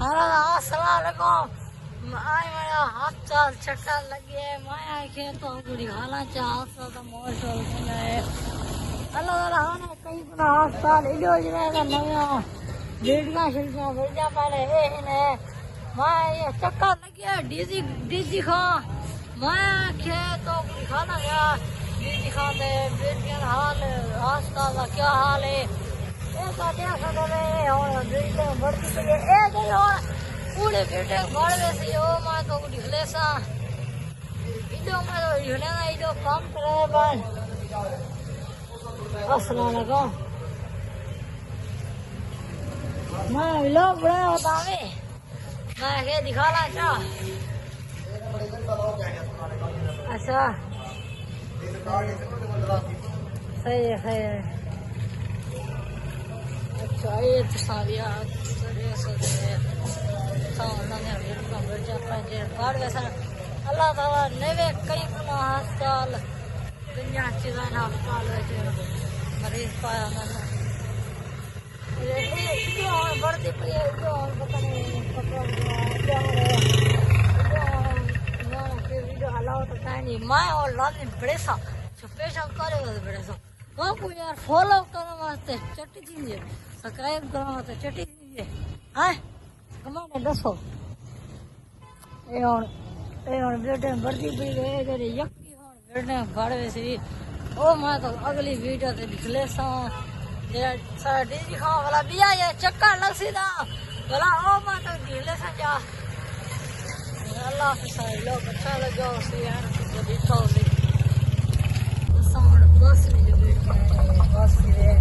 अस्सलामुअलैकुम। आज मेरा हाथ चाल चक्कर लगी है। माया खेतों बुरी हालत चाल तो मौसम है। अल्लाह ताला ने कई गुना हाथ चाल इलो जरा नया बेड़ियां शिल्पियां बेड़ियां पहले ये ने माया ये चक्कर लगी है। डीजी डीजी खां माया खेतों बुरी खाना गया डीजी खां दे बेड़ियां हाल रास्ता का क्या हाल है बढ़ती पूरे बेटे गड़े से ओ मैं तो ढिले सा इधो मैं तो ढिले ना इधो काम करे बाल। अस्सलाम वालेकुम। मैं लोग बड़ा होता मैं के दिखा ला क्या अच्छा सही है सही है। अच्छा ये तो सारिया अल्लाह ताला नवे कई गुना हस्पताल दुनिया चीज़ा हस्पताल मरीज पाया मैंने बढ़ती पी पता नहीं वीडियो हलाओ तो नहीं मैं और लाने बड़े सा स्पेशल करे बड़े सा बापू यार फॉलो करने वास्ते चट्टी दीजिए सब्सक्राइब करने वास्ते चट्टी दीजिए हाँ कमाने दसो ये बेटे बढ़ती पी गए जरे यकी बेटे गाड़े से ओ मैं तो अगली वीडियो ते निकले सा सारा डीजी खां वाला बिया ये चक्कर लग सीधा वाला ओ मैं तो ढीले सा जा अल्लाह के सारे लोग अच्छा लगा उसे यार जब इतना हो गई साउंड बस में जो बस में